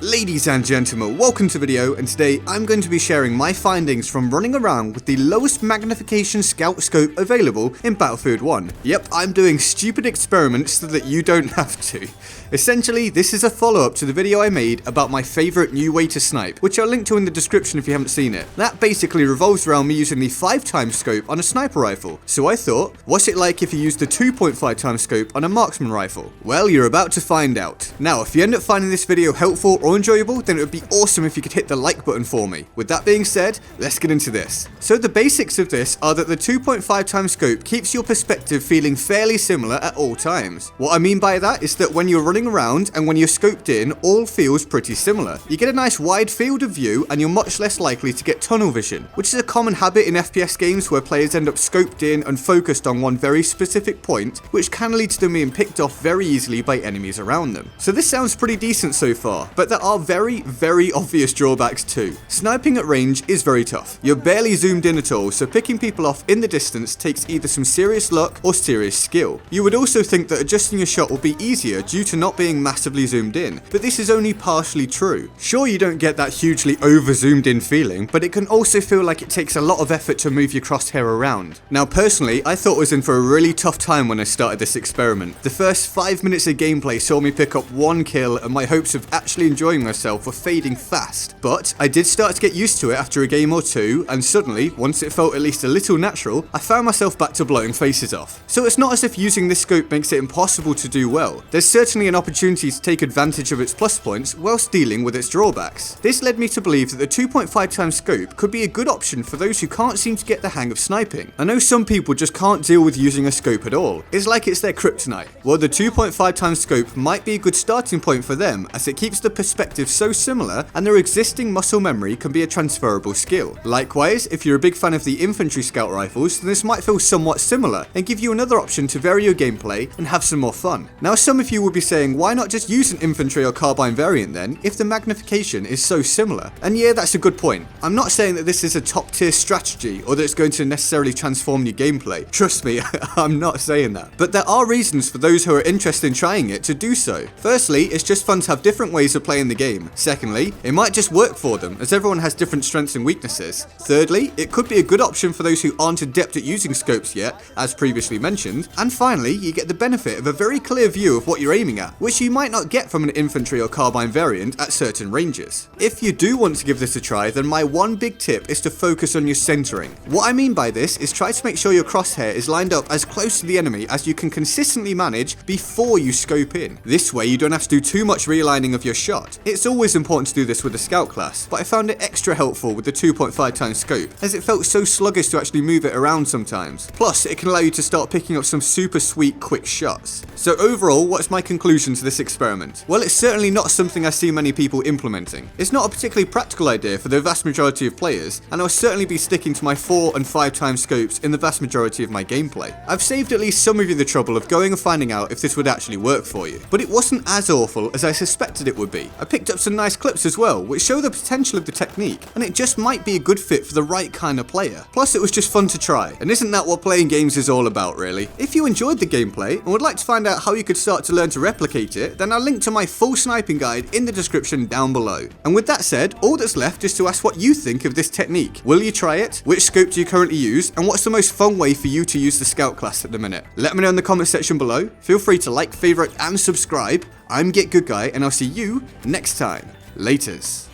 Ladies and gentlemen, welcome to the video, and today I'm going to be sharing my findings from running around with the lowest magnification scout scope available in Battlefield 1. Yep, I'm doing stupid experiments so that you don't have to. Essentially, this is a follow-up to the video I made about my favourite new way to snipe, which I'll link to in the description if you haven't seen it. That basically revolves around me using the 5x scope on a sniper rifle. So I thought, what's it like if you used the 2.5x scope on a marksman rifle? Well, you're about to find out. Now, if you end up finding this video helpful or enjoyable, then it would be awesome if you could hit the like button for me. With that being said, let's get into this. So the basics of this are that the 2.5x scope keeps your perspective feeling fairly similar at all times. What I mean by that is that when you're running around and when you're scoped in, all feels pretty similar. You get a nice wide field of view and you're much less likely to get tunnel vision, which is a common habit in FPS games where players end up scoped in and focused on one very specific point, which can lead to them being picked off very easily by enemies around them. So this sounds pretty decent so far, but there are very obvious drawbacks too. Sniping at range is very tough. You're barely zoomed in at all, so picking people off in the distance takes either some serious luck or serious skill. You would also think that adjusting your shot will be easier due to not being massively zoomed in, but this is only partially true. Sure, you don't get that hugely over zoomed in feeling, but it can also feel like it takes a lot of effort to move your crosshair around. Now personally, I thought I was in for a really tough time when I started this experiment. The first 5 minutes of gameplay saw me pick up 1 kill and my hopes of actually enjoying myself were fading fast, but I did start to get used to it after a game or two, and suddenly, once it felt at least a little natural, I found myself back to blowing faces off. So it's not as if using this scope makes it impossible to do well. There's certainly an opportunity to take advantage of its plus points whilst dealing with its drawbacks. This led me to believe that the 2.5x scope could be a good option for those who can't seem to get the hang of sniping. I know some people just can't deal with using a scope at all. It's like it's their kryptonite. Well, the 2.5x scope might be a good starting point for them, as it keeps the perspective so similar and their existing muscle memory can be a transferable skill. Likewise, if you're a big fan of the infantry scout rifles, then this might feel somewhat similar and give you another option to vary your gameplay and have some more fun. Now, some of you will be saying, why not just use an infantry or carbine variant then, if the magnification is so similar? And yeah, that's a good point. I'm not saying that this is a top tier strategy or that it's going to necessarily transform your gameplay. Trust me, I'm not saying that. But there are reasons for those who are interested in trying it to do so. Firstly, it's just fun to have different ways of playing the game. Secondly, it might just work for them, as everyone has different strengths and weaknesses. Thirdly, it could be a good option for those who aren't adept at using scopes yet, as previously mentioned. And finally, you get the benefit of a very clear view of what you're aiming at, which you might not get from an infantry or carbine variant at certain ranges. If you do want to give this a try, then my one big tip is to focus on your centering. What I mean by this is try to make sure your crosshair is lined up as close to the enemy as you can consistently manage before you scope in. This way you don't have to do too much realigning of your shot. It's always important to do this with the scout class, but I found it extra helpful with the 2.5x scope, as it felt so sluggish to actually move it around sometimes. Plus, it can allow you to start picking up some super sweet quick shots. So overall, what's my conclusion to this experiment? Well, it's certainly not something I see many people implementing. It's not a particularly practical idea for the vast majority of players, and I'll certainly be sticking to my 4 and 5x scopes in the vast majority of my gameplay. I've saved at least some of you the trouble of going and finding out if this would actually work for you, but it wasn't as awful as I suspected it would be. I picked up some nice clips as well, which show the potential of the technique, and it just might be a good fit for the right kind of player. Plus, it was just fun to try, and isn't that what playing games is all about, really? If you enjoyed the gameplay and would like to find out how you could start to learn to replicate it, then I'll link to my full sniping guide in the description down below. And with that said, all that's left is to ask what you think of this technique. Will you try it? Which scope do you currently use? And what's the most fun way for you to use the scout class at the minute? Let me know in the comment section below. Feel free to like, favorite, and subscribe. I'm GetGoodGuy, and I'll see you next time. Laters.